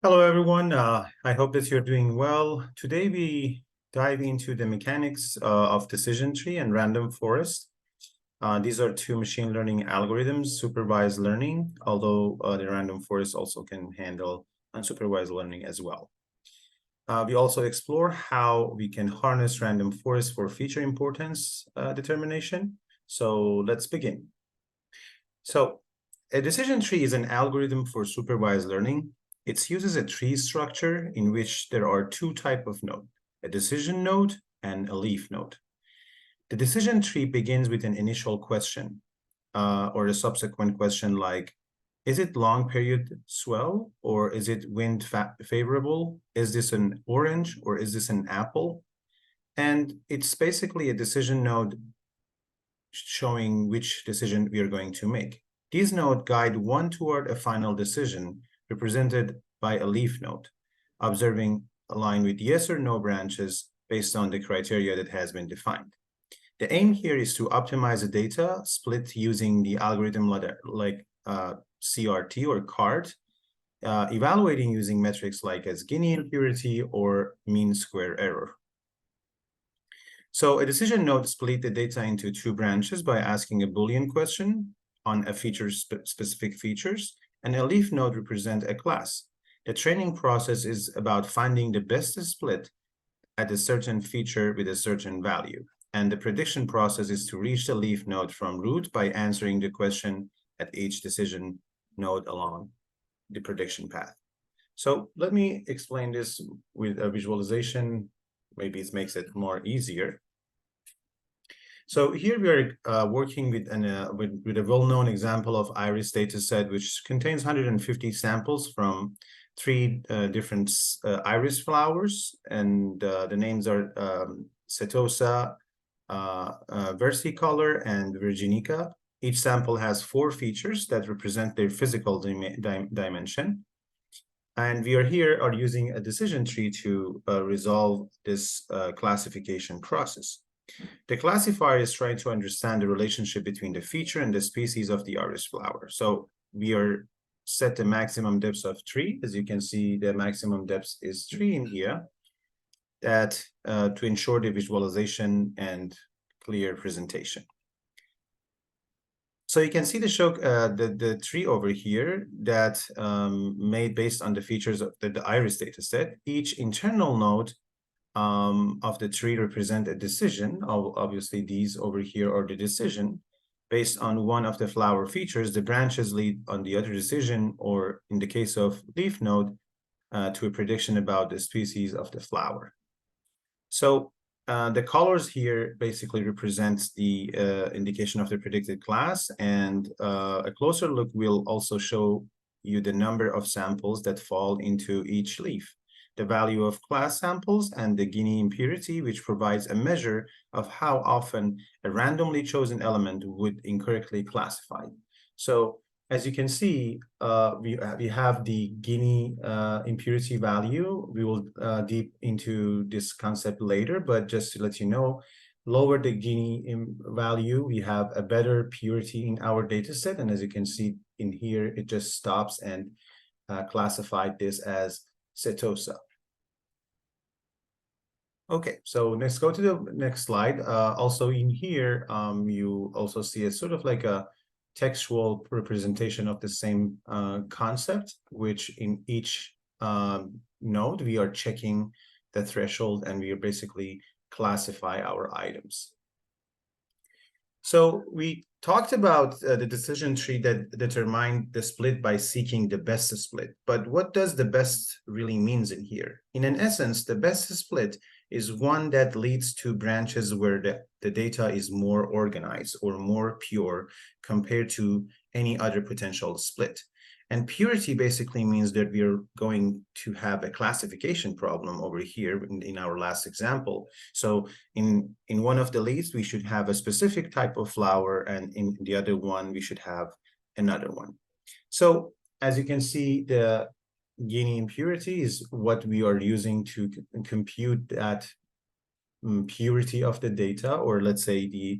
Hello, everyone. I hope that you're doing well. Today, we dive into the mechanics of decision tree and random forest. These are two machine learning algorithms, supervised learning, although the random forest also can handle unsupervised learning as well. We also explore how we can harness random forest for feature importance determination. So let's begin. So a decision tree is an algorithm for supervised learning. It uses a tree structure in which there are two types of nodes, a decision node and a leaf node. The decision tree begins with an initial question or a subsequent question like, is it long period swell or is it wind favorable? Is this an orange or is this an apple? And it's basically a decision node showing which decision we are going to make. These nodes guide one toward a final decision represented by a leaf node, observing a line with yes or no branches based on the criteria that has been defined. The aim here is to optimize the data split using the algorithm like CRT or CART, evaluating using metrics like as Gini impurity or mean square error. So a decision node split the data into two branches by asking a Boolean question on a specific features, and a leaf node represents a class. The training process is about finding the best split at a certain feature with a certain value. And the prediction process is to reach the leaf node from root by answering the question at each decision node along the prediction path. So let me explain this with a visualization. Maybe it makes it more easier. So here we are working with a well-known example of iris dataset, which contains 150 samples from three different iris flowers, and the names are Setosa, versicolor, and virginica. Each sample has 4 features that represent their physical dimension. And we are using a decision tree to resolve this classification process. The classifier is trying to understand the relationship between the feature and the species of the iris flower. So we are set the maximum depth of 3. As you can see, the maximum depth is 3 in here, that to ensure the visualization and clear presentation. So you can see the tree over here that made based on the features of the iris dataset. Each internal node of the tree represent a decision. Obviously, these over here are the decision. Based on one of the flower features, the branches lead on the other decision, or in the case of leaf node, to a prediction about the species of the flower. So the colors here basically represents the indication of the predicted class, and a closer look will also show you the number of samples that fall into each leaf, the value of class samples, and the Gini impurity, which provides a measure of how often a randomly chosen element would incorrectly classify. So as you can see, we have the Gini impurity value. We will deep into this concept later, but just to let you know, lower the Gini value, we have a better purity in our data set. And as you can see in here, it just stops and classified this as Setosa. Okay, so let's go to the next slide. Also in here, you also see a sort of like a textual representation of the same concept, which in each node, we are checking the threshold and we are basically classify our items. So we talked about the decision tree that determined the split by seeking the best split. But what does the best really means in here? In an essence, the best split is one that leads to branches where the data is more organized or more pure compared to any other potential split. And purity basically means that we are going to have a classification problem over here in our last example. So in one of the leads, we should have a specific type of flower, and in the other one, we should have another one. So as you can see, the Gini impurity is what we are using to compute that purity of the data, or let's say the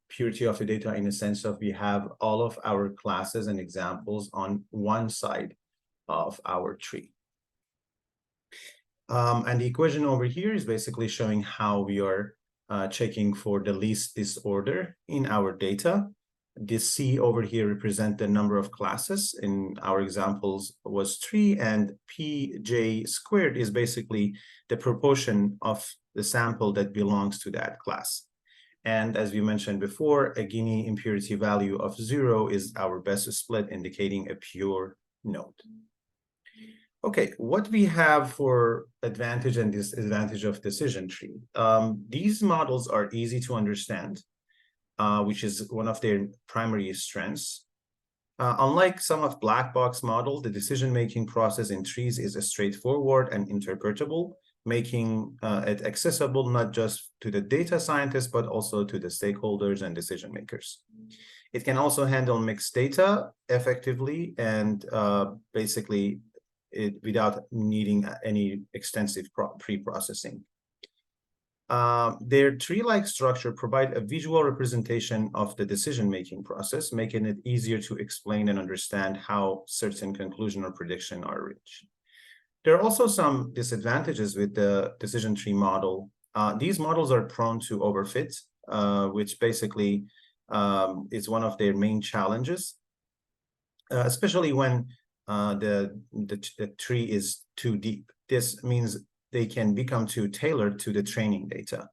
purity of the data in the sense of we have all of our classes and examples on one side of our tree. And the equation over here is basically showing how we are checking for the least disorder in our data. This C over here represent the number of classes. In our examples was 3, and PJ squared is basically the proportion of the sample that belongs to that class. And as we mentioned before, a Gini impurity value of 0 is our best split, indicating a pure node. Okay, what we have for advantage and disadvantage of decision tree. These models are easy to understand, which is one of their primary strengths. Unlike some of black box models, the decision-making process in trees is straightforward and interpretable, making it accessible not just to the data scientists, but also to the stakeholders and decision makers. It can also handle mixed data effectively and basically without needing any extensive pre-processing. Their tree-like structure provide a visual representation of the decision-making process, making it easier to explain and understand how certain conclusion or prediction are reached. There are also some disadvantages with the decision tree model. These models are prone to overfit, which basically is one of their main challenges, especially when the tree is too deep. This means they can become too tailored to the training data,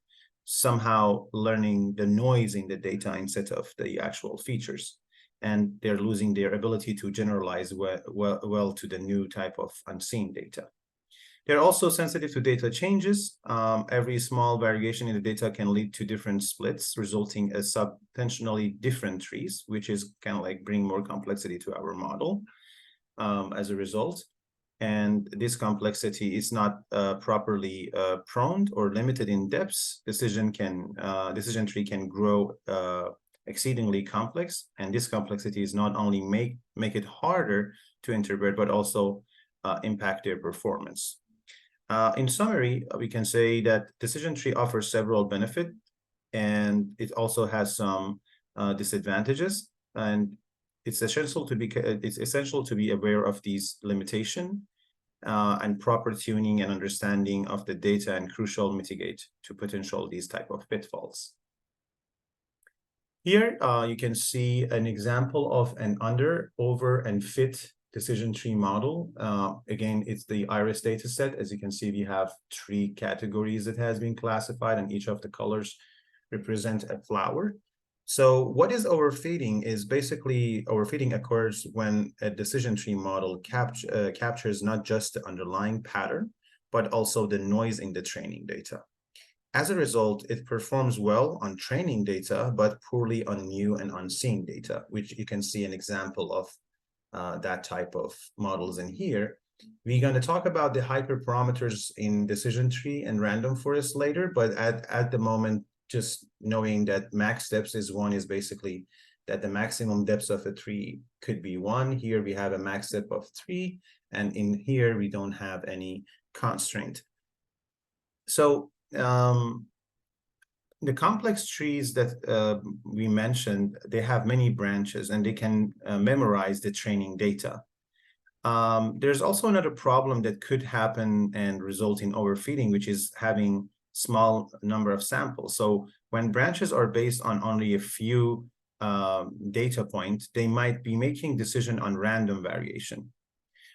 somehow learning the noise in the data instead of the actual features. And they're losing their ability to generalize well to the new type of unseen data. They're also sensitive to data changes. Every small variation in the data can lead to different splits, resulting in substantially different trees, which is kind of like bring more complexity to our model as a result. And this complexity is not properly prone or limited in depth. Decision tree can grow exceedingly complex, and this complexity is not only make it harder to interpret, but also impact their performance. In summary, we can say that decision tree offers several benefits, and it also has some disadvantages. And it's essential to be aware of these limitations, and proper tuning and understanding of the data and crucial mitigate to potential these type of pitfalls. Here you can see an example of an under, over, and fit decision tree model. Again, it's the iris data set. As you can see, we have 3 categories that has been classified, and each of the colors represent a flower. So what is overfeeding is basically overfeeding occurs when a decision tree model captures not just the underlying pattern, but also the noise in the training data. As a result, it performs well on training data, but poorly on new and unseen data, which you can see an example of that type of models in here. We're going to talk about the hyperparameters in decision tree and random forest later, but at the moment, just knowing that max depth is 1 is basically that the maximum depth of a tree could be 1. Here we have a max depth of 3, and in here we don't have any constraint. So the complex trees that we mentioned, they have many branches and they can memorize the training data. There's also another problem that could happen and result in overfeeding, which is having small number of samples. So when branches are based on only a few data points, they might be making decision on random variation.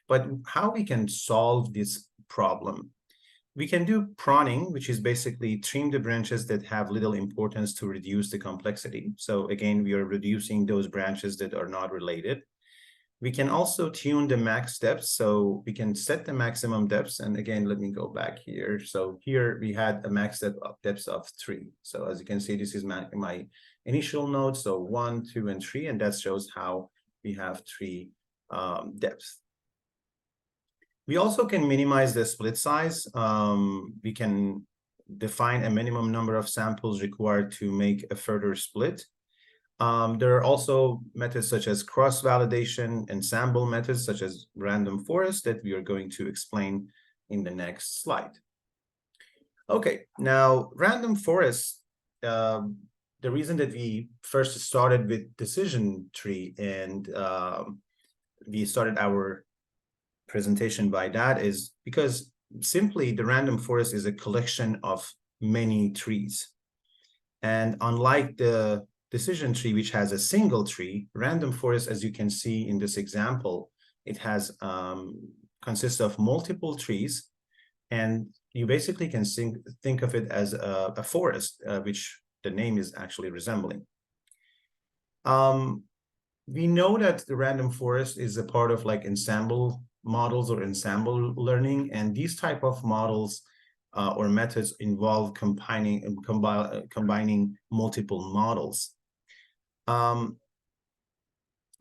But how we can solve this problem? We can do pruning, which is basically trim the branches that have little importance to reduce the complexity. So again, we are reducing those branches that are not related. We can also tune the max depth, so we can set the maximum depths. And again, let me go back here. So here we had a max depth of 3. So as you can see, this is my initial node. So 1, 2, and 3, and that shows how we have 3 depths. We also can minimize the split size. We can define a minimum number of samples required to make a further split. There are also methods such as cross-validation and sample methods such as random forest that we are going to explain in the next slide. Okay, now random forest, the reason that we first started with decision tree and we started our presentation by that is because simply the random forest is a collection of many trees. And unlike the decision tree, which has a single tree, random forest, as you can see in this example, it has consists of multiple trees, and you basically can think of it as a forest, which the name is actually resembling. We know that the random forest is a part of like ensemble models or ensemble learning, and these type of models or methods involve combining multiple models.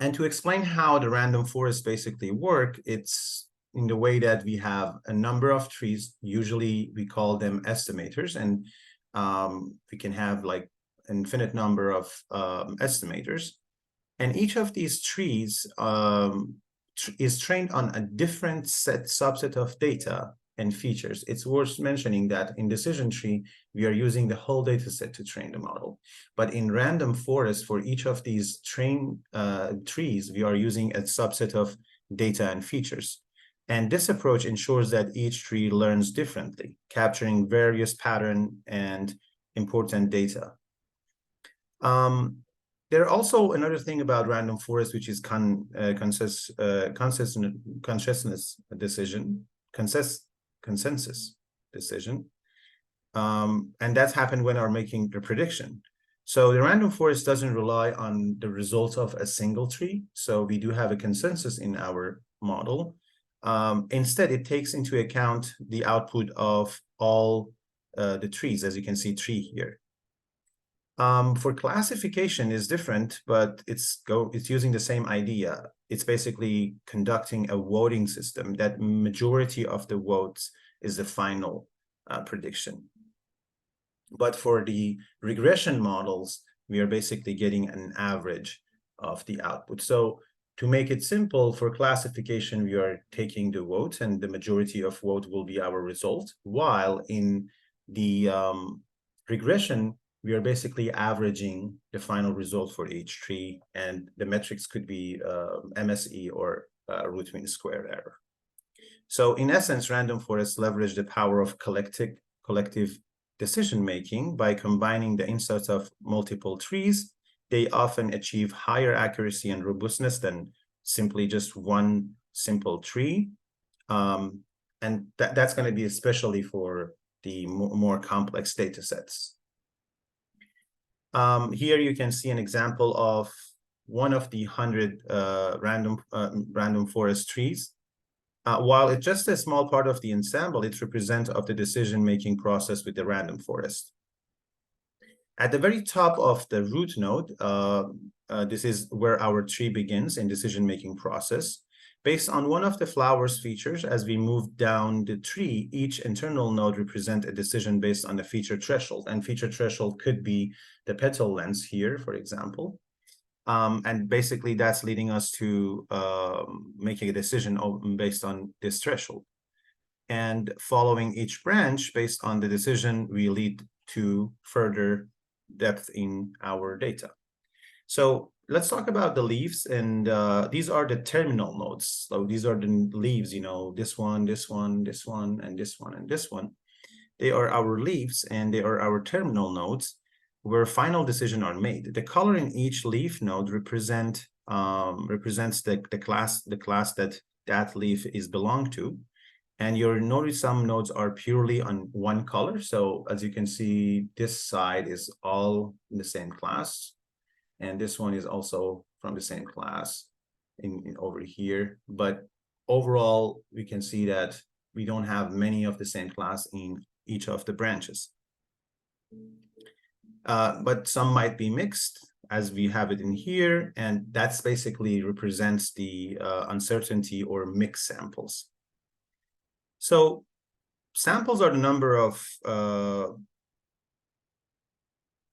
And to explain how the random forests basically work, it's in the way that we have a number of trees. Usually we call them estimators, and we can have like an infinite number of estimators. And each of these trees is trained on a different subset of data and features. It's worth mentioning that in decision tree, we are using the whole data set to train the model. But in random forest, for each of these trees, we are using a subset of data and features. And this approach ensures that each tree learns differently, capturing various patterns and important data. There are also another thing about random forest, which is consensus decision. And that's happened when we're making the prediction. So the random forest doesn't rely on the results of a single tree. So we do have a consensus in our model. Instead, it takes into account the output of all the trees, as you can see, tree here. For classification is different, but it's using the same idea. It's basically conducting a voting system that majority of the votes is the final prediction. But for the regression models, we are basically getting an average of the output. So to make it simple, for classification, we are taking the vote, and the majority of vote will be our result, while in the regression, we are basically averaging the final result for each tree, and the metrics could be MSE or root mean square error. So in essence, random forests leverage the power of collective decision-making by combining the insights of multiple trees. They often achieve higher accuracy and robustness than simply just one simple tree. And that's going to be especially for the more complex data sets. Here you can see an example of one of the 100 random forest trees. While it's just a small part of the ensemble, it represents of the decision-making process with the random forest. At the very top of the root node, this is where our tree begins in decision-making process. Based on one of the flowers features, as we move down the tree, each internal node represents a decision based on the feature threshold. And feature threshold could be the petal length here, for example. And basically, that's leading us to making a decision based on this threshold. And following each branch, based on the decision, we lead to further depth in our data. So let's talk about the leaves, and these are the terminal nodes. So these are the leaves, you know, this one, this one, this one, and this one, and this one. They are our leaves, and they are our terminal nodes where final decisions are made. The color in each leaf node represents the class that leaf is belonged to. And you'll notice some nodes are purely on one color. So as you can see, this side is all in the same class. And this one is also from the same class in over here. But overall, we can see that we don't have many of the same class in each of the branches. But some might be mixed, as we have it in here. And that's basically represents the uncertainty or mixed samples. So samples are the number of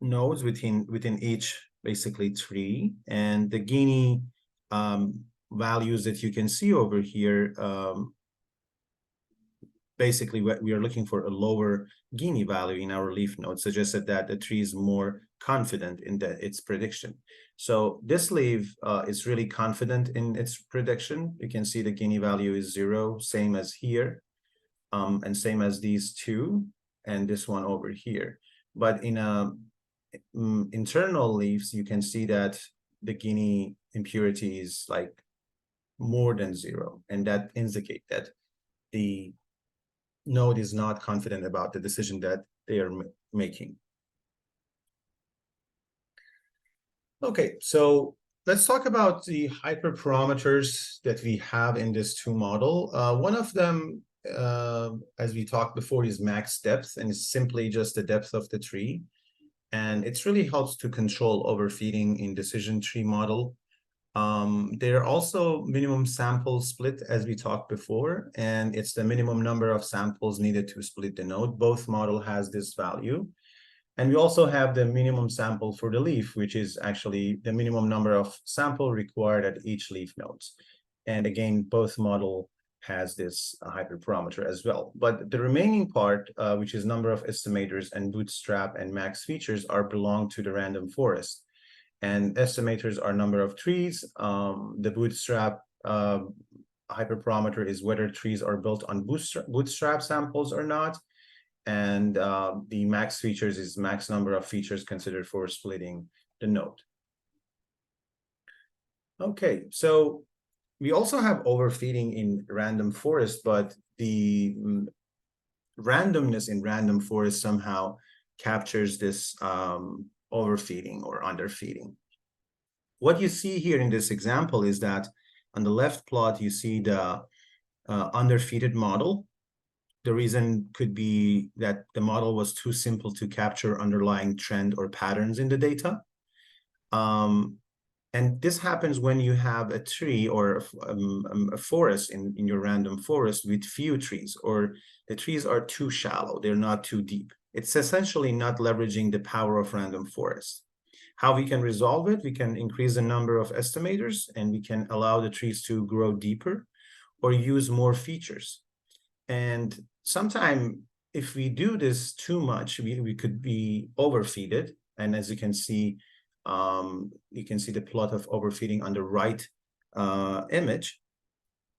nodes within each basically tree, and the Gini values that you can see over here, basically we are looking for a lower Gini value in our leaf node, suggested that the tree is more confident in its prediction. So this leaf is really confident in its prediction. You can see the Gini value is 0, same as here, and same as these two, and this one over here. But in internal leaves, you can see that the Gini impurity is like more than 0, and that indicates that the node is not confident about the decision that they are making. Okay, so let's talk about the hyperparameters that we have in this 2 model. One of them, as we talked before, is max depth, and it's simply just the depth of the tree. And it really helps to control overfeeding in decision tree model. There are also minimum sample split, as we talked before, and it's the minimum number of samples needed to split the node. Both model has this value. And we also have the minimum sample for the leaf, which is actually the minimum number of sample required at each leaf node. And again, both model has this hyperparameter as well. But the remaining part, which is number of estimators and bootstrap and max features, are belong to the random forest. And estimators are number of trees. The bootstrap hyperparameter is whether trees are built on bootstrap samples or not. And the max features is max number of features considered for splitting the node. Okay, so we also have overfeeding in random forest, but the randomness in random forest somehow captures this overfeeding or underfeeding. What you see here in this example is that on the left plot, you see the underfeeded model. The reason could be that the model was too simple to capture underlying trend or patterns in the data. And this happens when you have a tree or a forest in your random forest with few trees, or the trees are too shallow, they're not too deep. It's essentially not leveraging the power of random forest. How we can resolve it? We can increase the number of estimators, and we can allow the trees to grow deeper or use more features. And sometimes if we do this too much, we could be overfeeded. And as you can see the plot of overfeeding on the right image.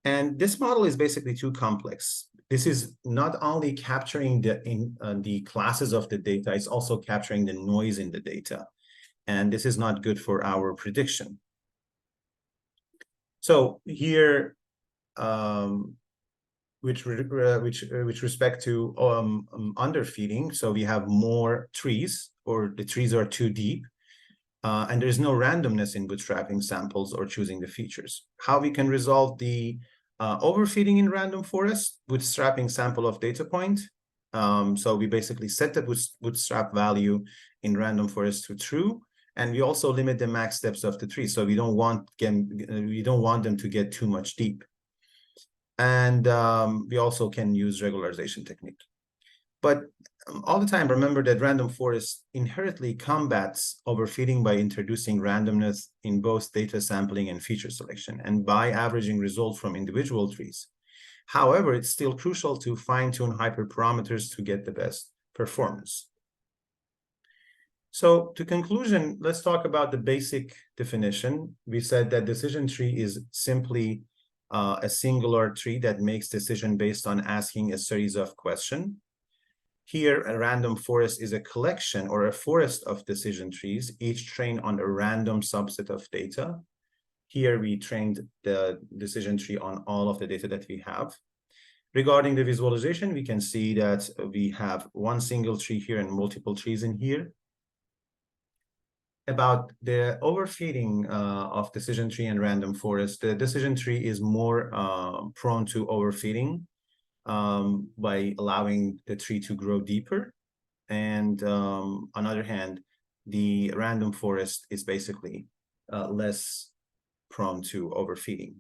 And this model is basically too complex. This is not only capturing the classes of the data, it's also capturing the noise in the data. And this is not good for our prediction. So here, with respect to underfeeding, so we have more trees, or the trees are too deep, and there's no randomness in bootstrapping samples or choosing the features. How we can resolve the overfeeding in random forest? Bootstrapping sample of data point. So we basically set the bootstrap value in random forest to true, and we also limit the max depths of the tree. So we don't want them to get too much deep. And we also can use regularization technique. But all the time, remember that random forest inherently combats overfeeding by introducing randomness in both data sampling and feature selection, and by averaging results from individual trees. However, it's still crucial to fine-tune hyperparameters to get the best performance. So to conclusion, let's talk about the basic definition. We said that decision tree is simply a singular tree that makes decision based on asking a series of questions. Here, a random forest is a collection or a forest of decision trees, each trained on a random subset of data. Here, we trained the decision tree on all of the data that we have. Regarding the visualization, we can see that we have one single tree here and multiple trees in here. About the overfeeding of decision tree and random forest, the decision tree is more prone to overfeeding by allowing the tree to grow deeper. And on the other hand, the random forest is basically less prone to overfeeding.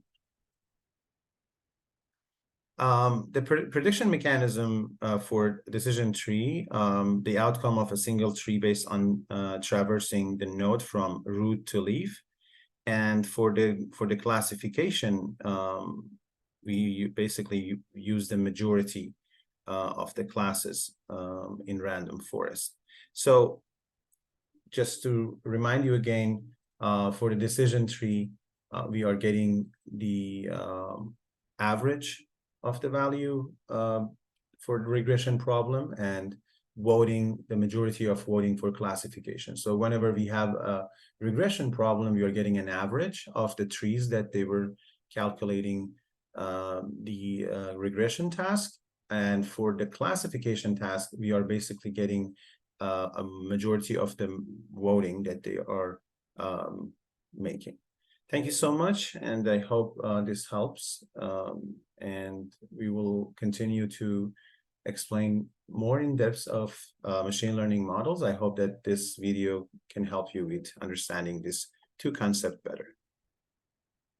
The prediction mechanism for decision tree, the outcome of a single tree based on traversing the node from root to leaf. And for the classification, we basically use the majority of the classes in random forest. So just to remind you again, for the decision tree, we are getting the average of the value for the regression problem, and voting, the majority of voting for classification. So whenever we have a regression problem, we are getting an average of the trees that they were calculating the regression task. And for the classification task, we are basically getting a majority of the voting that they are making. Thank you so much, and I hope this helps. And we will continue to explain more in depth of machine learning models. I hope that this video can help you with understanding these two concepts better.